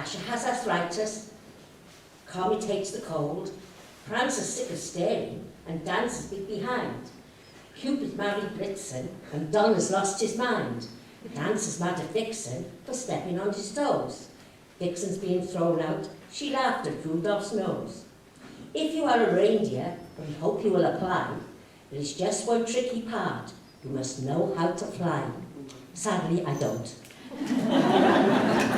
Dasher has arthritis, Comet takes the cold, Prancer's sick of staring, and Dancer's big behind. Cupid married Blitzen, and Donner's lost his mind. Dancer's mad at Vixen for stepping on his toes. Vixen's being thrown out, she laughed at Rudolph's nose. If you are a reindeer, we hope you will apply. There is just one tricky part. You must know how to fly. Sadly, I don't. Amen.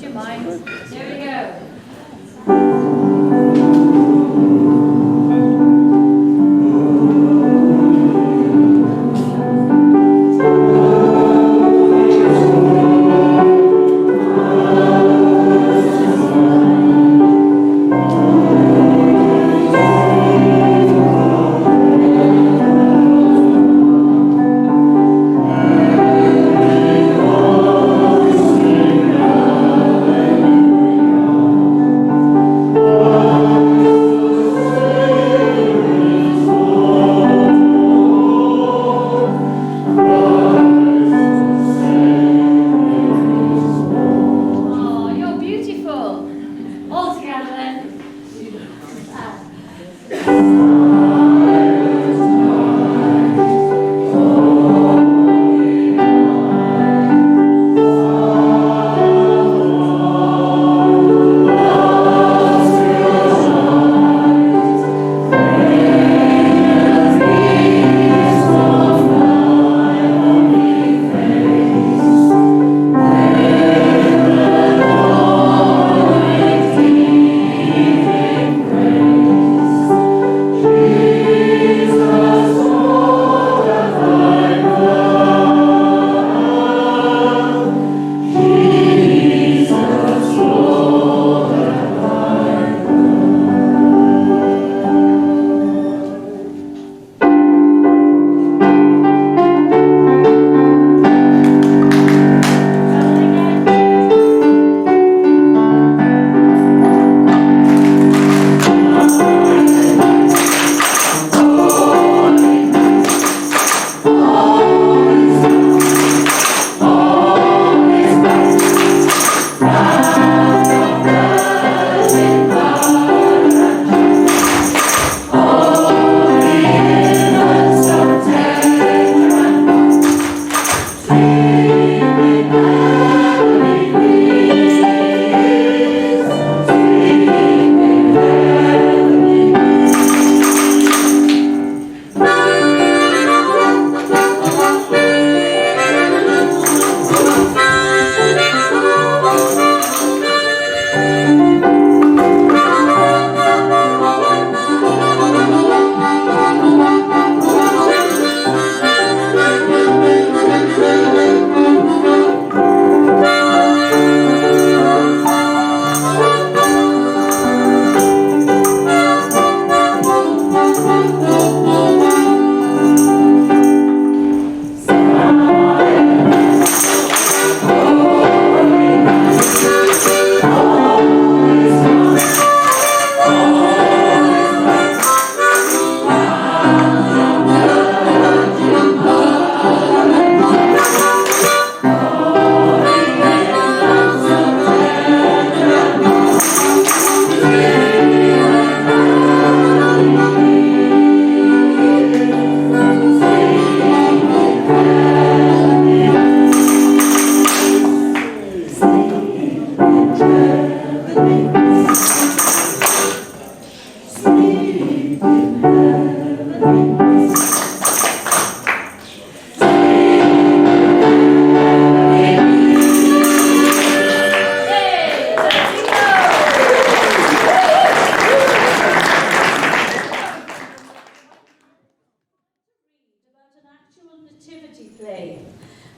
Do you mind? There we go.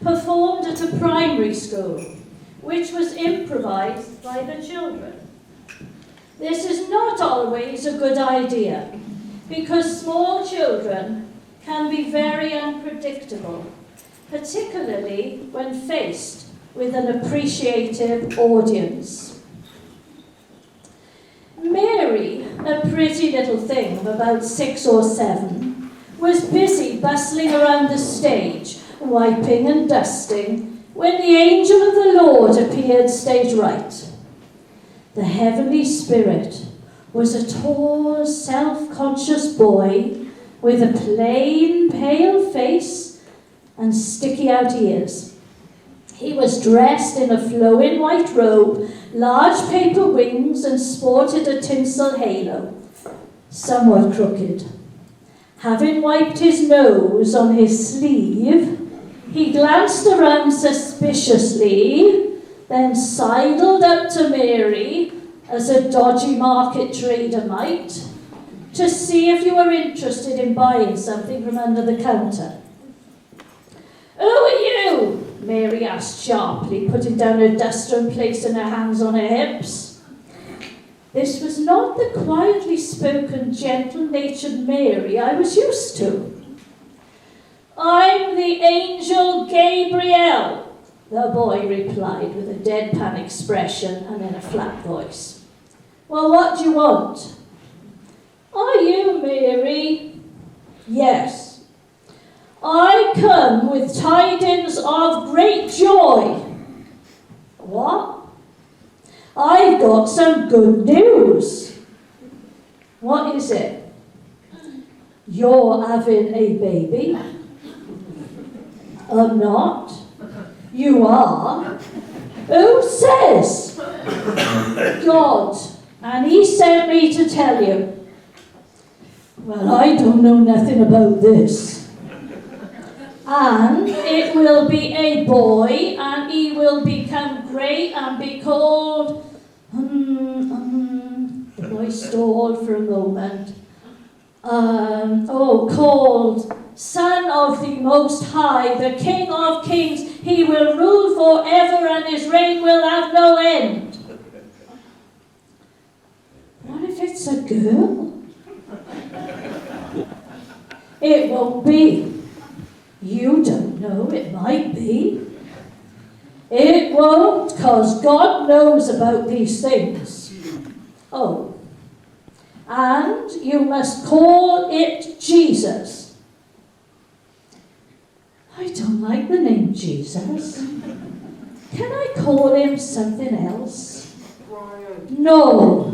performed at a primary school, which was improvised by the children. This is not always a good idea, because small children can be very unpredictable, particularly when faced with an appreciative audience. Mary, a pretty little thing of about 6 or 7, was busy bustling around the stage, wiping and dusting, when the angel of the Lord appeared stage right. The heavenly spirit was a tall, self-conscious boy with a plain, pale face and sticky-out ears. He was dressed in a flowing white robe, large paper wings, and sported a tinsel halo, somewhat crooked. Having wiped his nose on his sleeve, he glanced around suspiciously, then sidled up to Mary, as a dodgy market trader might, to see if you were interested in buying something from under the counter. "Who are you?" Mary asked sharply, putting down her duster and placing her hands on her hips. This was not the quietly spoken, gentle-natured Mary I was used to. "I'm the angel Gabriel," the boy replied with a deadpan expression and in a flat voice. "Well, what do you want?" "Are you Mary?" "Yes." "I come with tidings of great joy." "What?" "I've got some good news." "What is it?" "You're having a baby." "I'm not." "You are." "Who says?" "God, and he sent me to tell you." "Well, I don't know nothing about this." "And it will be a boy, and he will become great and be called..." The boy stalled for a moment. "Called Son of the Most High, the King of Kings. He will rule forever, and his reign will have no end." "What if it's a girl?" "It won't be." "You don't know, it might be." "It won't, 'cause God knows about these things." "Oh, and you must call it Jesus." "I don't like the name Jesus. Can I call him something else?" "No."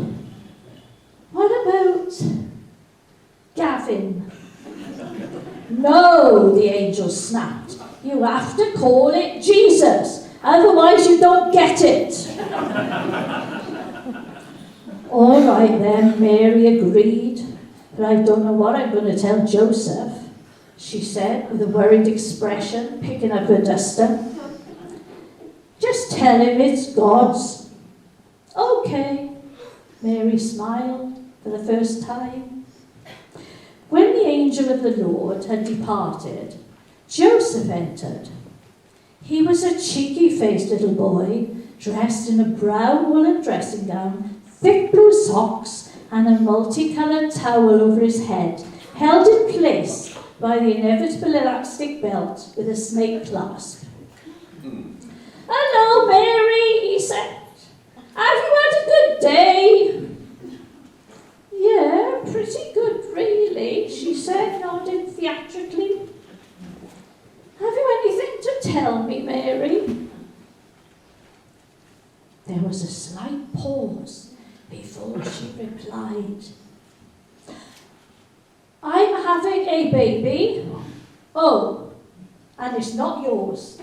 "What about Gavin?" "No," the angel snapped. "You have to call it Jesus, otherwise you don't get it." "All right then," Mary agreed. "But I don't know what I'm going to tell Joseph," she said with a worried expression, picking up her duster. "Just tell him it's God's." "Okay," Mary smiled for the first time. When the angel of the Lord had departed, Joseph entered. He was a cheeky-faced little boy, dressed in a brown woolen dressing gown, thick blue socks, and a multicoloured towel over his head, held in place by the inevitable elastic belt with a snake clasp. "Hello, Mary," he said. "Have you had a good day?" "Yeah, pretty good, really," she said, nodding theatrically. "Have you anything to tell me, Mary?" There was a slight pause before she replied. "I'm having a baby. Oh, and it's not yours."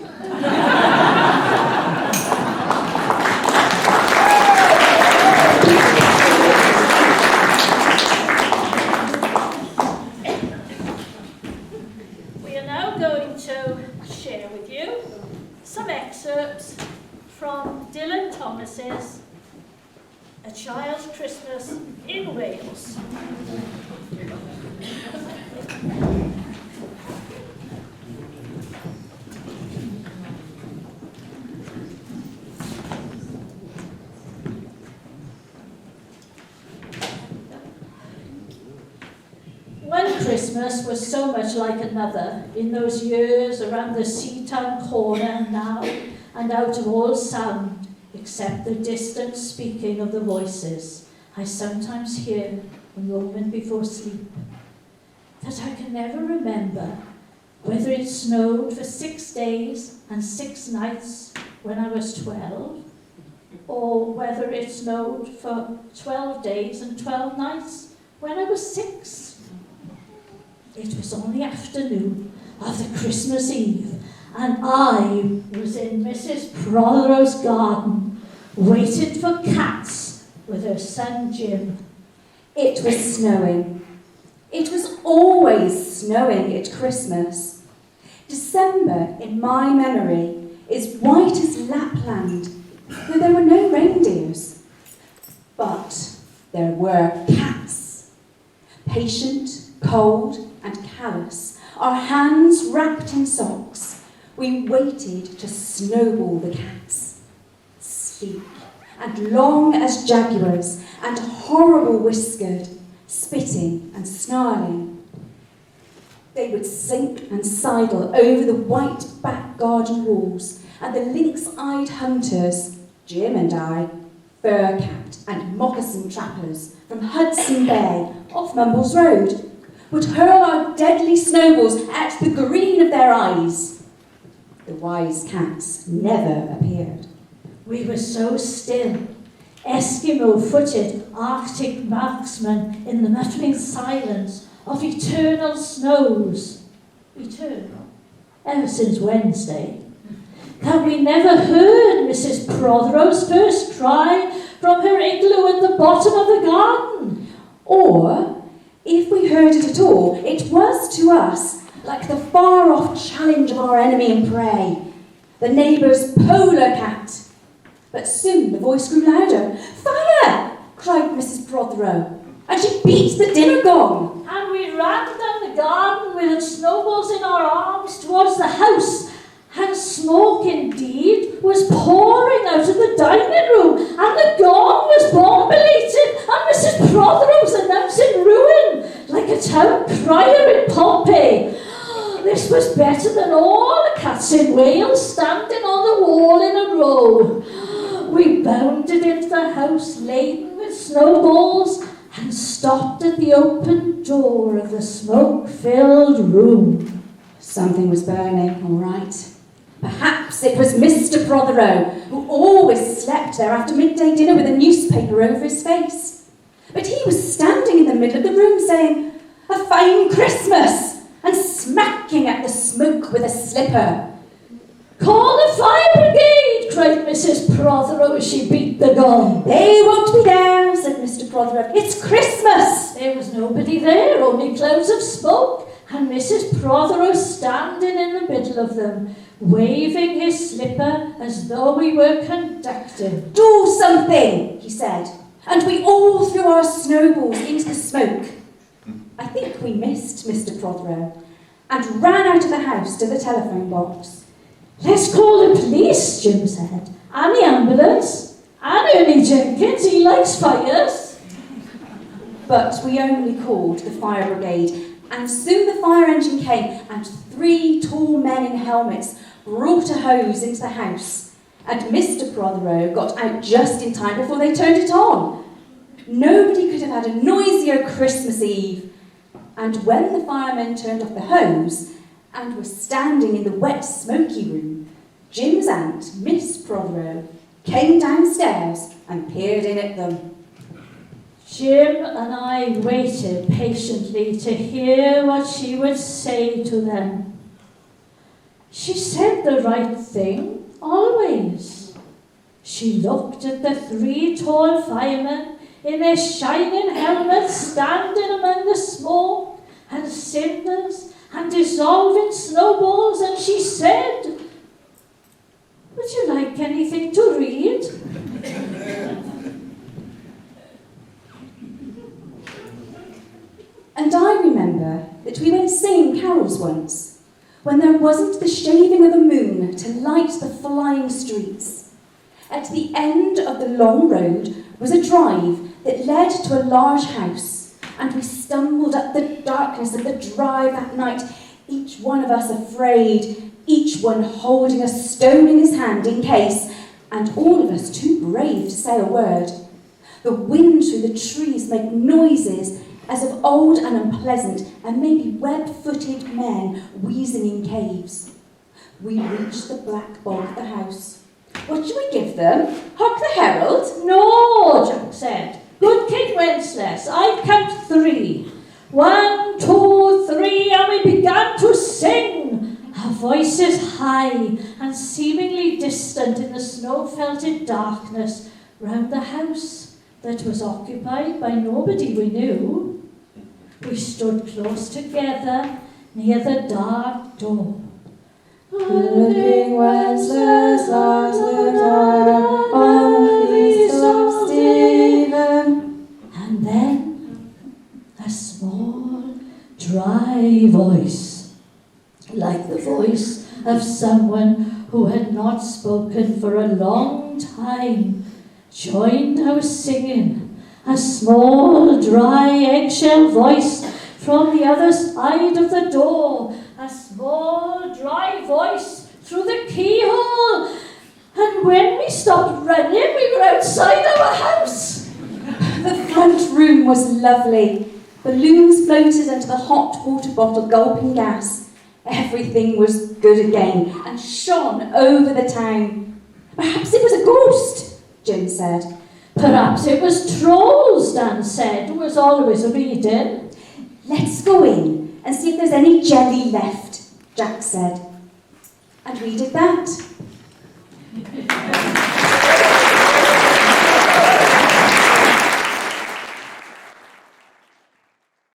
We are now going to share with you some excerpts from Dylan Thomas's A Child's Christmas in Wales. One Christmas was so much like another in those years around the Seatown corner now, and out of all sound except the distant speaking of the voices I sometimes hear a moment before sleep, that I can never remember whether it snowed for 6 days and 6 nights when I was 12, or whether it snowed for 12 days and 12 nights when I was 6. It was on the afternoon of the Christmas Eve, and I was in Mrs. Prothero's garden, waiting for cats with her son Jim. It was snowing. It was always snowing at Christmas. December, in my memory, is white as Lapland, though there were no reindeers. But there were cats. Patient, cold, and callous, our hands wrapped in socks, we waited to snowball the cats. Sleek and long as jaguars, and horrible whiskered, spitting and snarling. They would sink and sidle over the white back garden walls, and the lynx-eyed hunters, Jim and I, fur-capped and moccasin trappers from Hudson Bay off Mumbles Road, would hurl our deadly snowballs at the green of their eyes. The wise cats never appeared. We were so still, Eskimo-footed Arctic marksmen in the muttering silence of eternal snows. Eternal? Ever since Wednesday. That we never heard Mrs. Prothero's first cry from her igloo at the bottom of the garden. Or, if we heard it at all, it was to us like the far-off challenge of our enemy and prey, the neighbour's polar cat. But soon the voice grew louder. "Fire!" cried Mrs. Prothero, and she beat the dinner gong. And we ran down the garden with snowballs in our arms towards the house, and smoke indeed was pouring out of the dining room, and the gong was bomb-belated, and Mrs. Prothero was announcing ruin, like a town crier in Pompeii. This was better than all the cats in Wales standing on the wall in a row. We bounded into the house laden with snowballs and stopped at the open door of the smoke-filled room. Something was burning, all right. Perhaps it was Mr. Prothero, who always slept there after midday dinner with a newspaper over his face. But he was standing in the middle of the room saying, "A fine Christmas!" and smacking at the smoke with a slipper. "Call the fire brigade!" cried Mrs. Prothero as she beat the gong. "They won't be there," said Mr. Prothero. "It's Christmas!" There was nobody there, only clouds of smoke, and Mrs. Prothero standing in the middle of them, waving his slipper as though we were conducting. "Do something," he said, and we all threw our snowballs into the smoke. I think we missed Mr. Prothero and ran out of the house to the telephone box. "Let's call the police," Jim said, "and the ambulance, and Ernie Jenkins, he likes fires." But we only called the fire brigade, and soon the fire engine came, and 3 tall men in helmets brought a hose into the house, and Mr. Prothero got out just in time before they turned it on. Nobody could have had a noisier Christmas Eve. And when the firemen turned off the hose and were standing in the wet, smoky room, Jim's aunt, Miss Prothero, came downstairs and peered in at them. Jim and I waited patiently to hear what she would say to them. She said the right thing, always. She looked at the 3 tall firemen in their shining helmets standing among the smoke and cinders and dissolving snowballs, and she said, "Would you like anything to read?" And I remember that we went singing carols once, when there wasn't the shaving of a moon to light the flying streets. At the end of the long road was a drive that led to a large house, and we stumbled up the darkness of the drive that night, each one of us afraid, each one holding a stone in his hand in case, and all of us too brave to say a word. The wind through the trees made noises as of old and unpleasant, and maybe web-footed men wheezing in caves. We reached the black bog of the house. "What shall we give them? Hark the herald?" "No," Jack said. "Good King Wenceslas, I count 3. 1, 2, 3, and we began to sing. Our voices high and seemingly distant in the snow-felted darkness round the house that was occupied by nobody we knew. We stood close together near the dark door. The King Wenceslas looked on the feast of Stephen. And then a small, dry voice, like the voice of someone who had not spoken for a long time, joined our singing. A small, dry, eggshell voice from the other side of the door. A small, dry voice through the keyhole. And when we stopped running, we were outside our house. The front room was lovely. Balloons floated under the hot water bottle gulping gas. Everything was good again and shone over the town. Perhaps it was a ghost, Jim said. Perhaps it was trolls, Dan said, who was always reading. Let's go in and see if there's any jelly left, Jack said. And we did that.